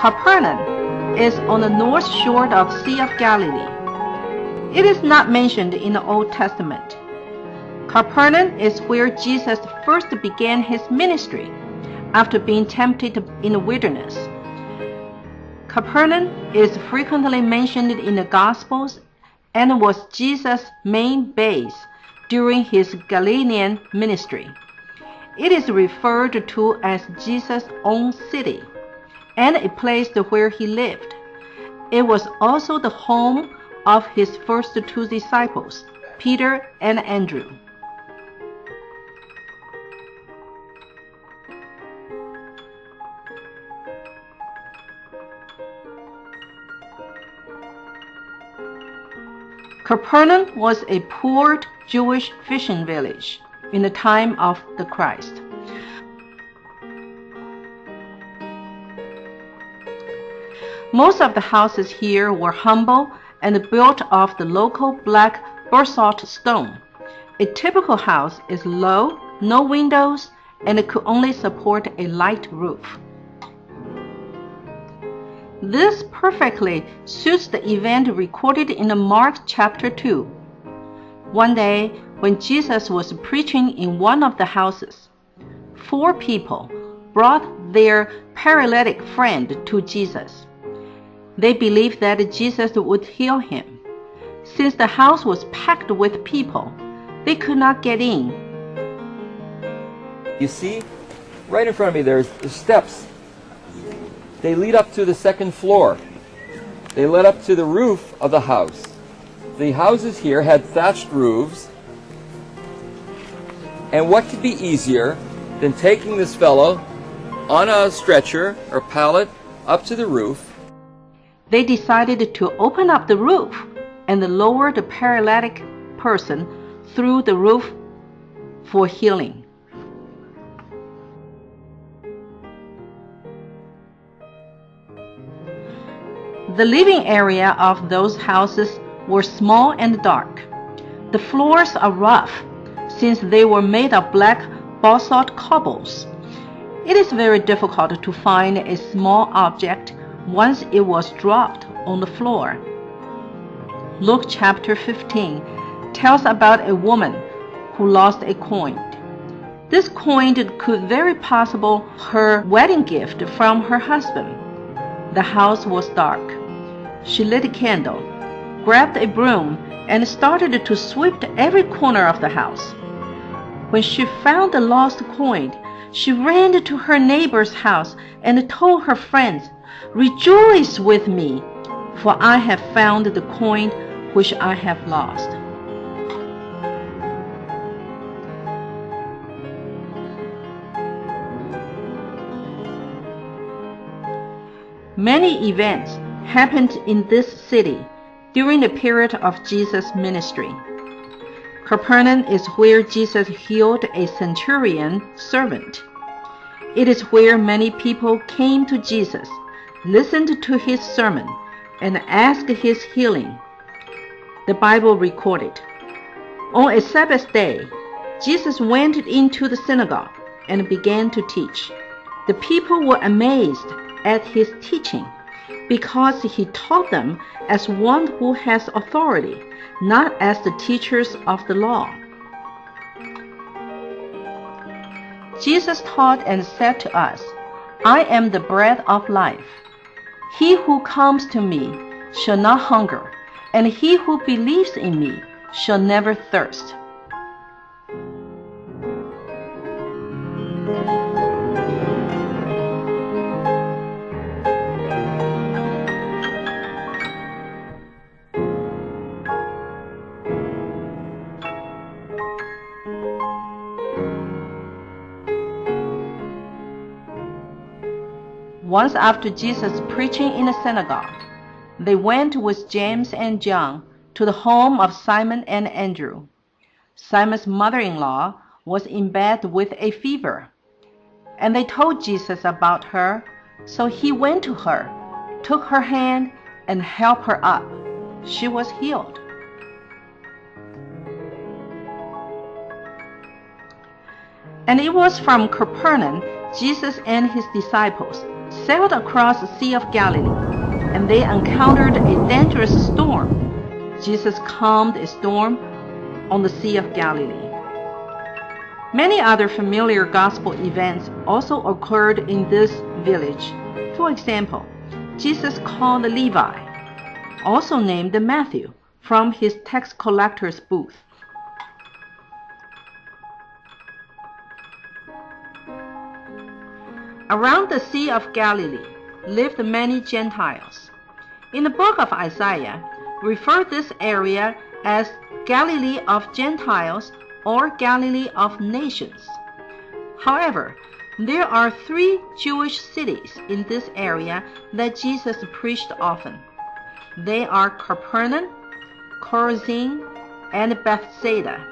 Capernaum is on the north shore of the Sea of Galilee. It is not mentioned in the Old Testament. Capernaum is where Jesus first began his ministry after being tempted in the wilderness. Capernaum is frequently mentioned in the Gospels and was Jesus' main base during his Galilean ministry. It is referred to as Jesus' own city and a place where he lived. It was also the home of his first two disciples, Peter and Andrew. Capernaum was a poor Jewish fishing village in the time of the Christ. Most of the houses here were humble and built of the local black basalt stone. A typical house is low, no windows, and it could only support a light roof. This perfectly suits the event recorded in Mark chapter 2. One day, when Jesus was preaching in one of the houses, 4 people brought their paralytic friend to Jesus. They believed that Jesus would heal him. Since the house was packed with people, they could not get in. You see, right in front of me there's steps. They lead up to the second floor. They led up to the roof of the house. The houses here had thatched roofs. And what could be easier than taking this fellow on a stretcher or pallet up to the roof? They decided to open up the roof and lower the paralytic person through the roof for healing. The living area of those houses were small and dark. The floors are rough, since they were made of black basalt cobbles. It is very difficult to find a small object once it was dropped on the floor. Luke chapter 15 tells about a woman who lost a coin. This coin could very possibly her wedding gift from her husband. The house was dark. She lit a candle, grabbed a broom, and started to sweep every corner of the house. When she found the lost coin, she ran to her neighbor's house and told her friends, "Rejoice with me, for I have found the coin which I have lost." Many events happened in this city during the period of Jesus' ministry. Capernaum is where Jesus healed a centurion servant. It is where many people came to Jesus, listened to his sermon, and asked his healing. The Bible recorded, on a Sabbath day, Jesus went into the synagogue and began to teach. The people were amazed at his teaching, because he taught them as one who has authority, not as the teachers of the law. Jesus taught and said to us, "I am the bread of life. He who comes to me shall not hunger, and he who believes in me shall never thirst." Once after Jesus preaching in the synagogue, they went with James and John to the home of Simon and Andrew. Simon's mother-in-law was in bed with a fever, and they told Jesus about her, so he went to her, took her hand, and helped her up. She was healed. And it was from Capernaum Jesus and his disciples sailed across the Sea of Galilee, and they encountered a dangerous storm. Jesus calmed a storm on the Sea of Galilee. Many other familiar gospel events also occurred in this village. For example, Jesus called Levi, also named Matthew, from his tax collector's booth. Around the Sea of Galilee lived many Gentiles. In the book of Isaiah, refer this area as Galilee of Gentiles or Galilee of Nations. However, there are 3 Jewish cities in this area that Jesus preached often. They are Capernaum, Chorazin, and Bethsaida.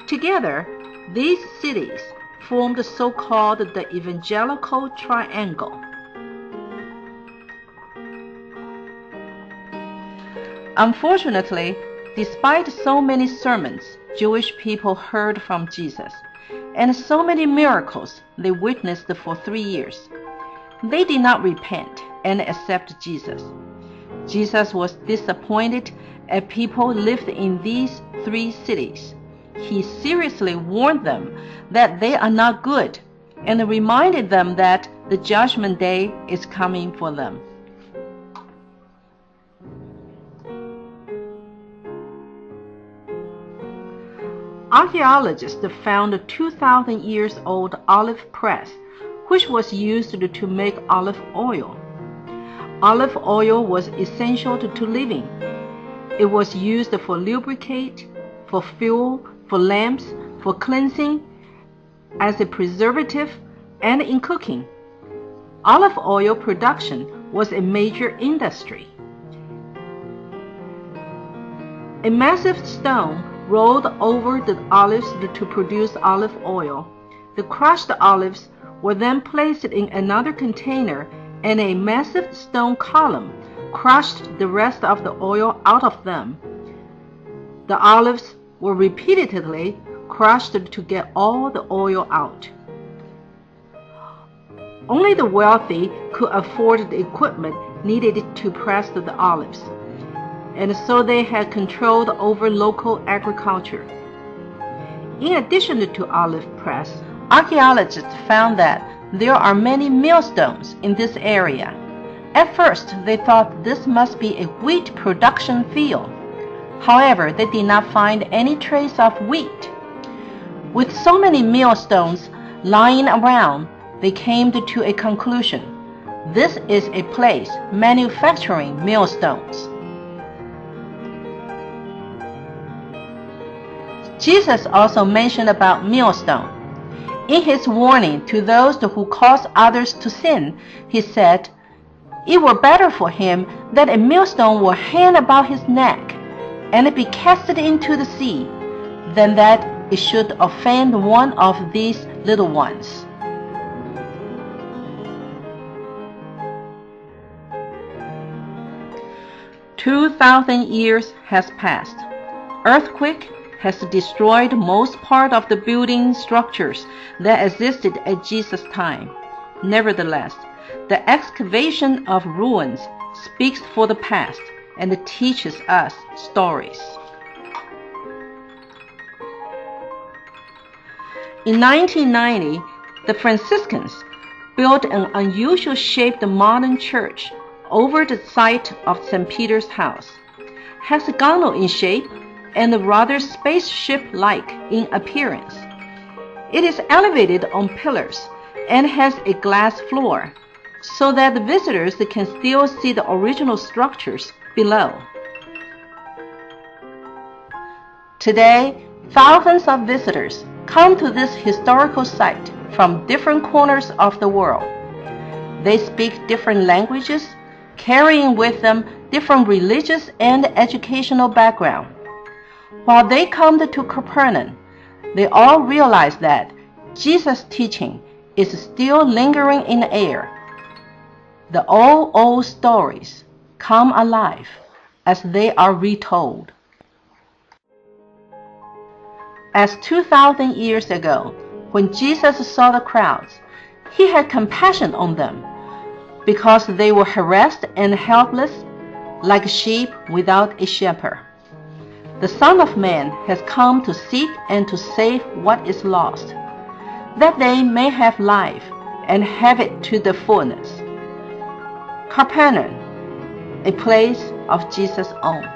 Together, these cities formed so-called the Evangelical Triangle. Unfortunately, despite so many sermons Jewish people heard from Jesus, and so many miracles they witnessed for 3 years, they did not repent and accept Jesus. Jesus was disappointed at people lived in these 3 cities. He seriously warned them that they are not good and reminded them that the judgment day is coming for them. Archaeologists found a 2,000 years old olive press, which was used to make olive oil. Olive oil was essential to living. It was used for lubricate, for fuel, for lamps, for cleansing, as a preservative, and in cooking. Olive oil production was a major industry. A massive stone rolled over the olives to produce olive oil. The crushed olives were then placed in another container, and a massive stone column crushed the rest of the oil out of them. The olives were repeatedly crushed to get all the oil out. Only the wealthy could afford the equipment needed to press the olives, and so they had control over local agriculture. In addition to olive press, archaeologists found that there are many millstones in this area. At first, they thought this must be a wheat production field. However, they did not find any trace of wheat. With so many millstones lying around, they came to a conclusion. This is a place manufacturing millstones. Jesus also mentioned about millstone. In his warning to those who cause others to sin, he said, "It were better for him that a millstone were hanged about his neck and be casted into the sea, than that it should offend one of these little ones." "2,000 years has passed. Earthquake has destroyed most part of the building structures that existed at Jesus' time. Nevertheless, the excavation of ruins speaks for the past and teaches us stories." In 1990, the Franciscans built an unusual shaped modern church over the site of St. Peter's house. Hexagonal in shape and rather spaceship-like in appearance. It is elevated on pillars and has a glass floor, so that the visitors can still see the original structures below. Today, thousands of visitors come to this historical site from different corners of the world. They speak different languages, carrying with them different religious and educational background. While they come to Capernaum, they all realize that Jesus' teaching is still lingering in the air. The old stories come alive as they are retold. As 2,000 years ago, when Jesus saw the crowds, he had compassion on them. because they were harassed and helpless, like sheep without a shepherd. The Son of Man has come to seek and to save what is lost, that they may have life and have it to the fullness. Capernaum, a place of Jesus' own.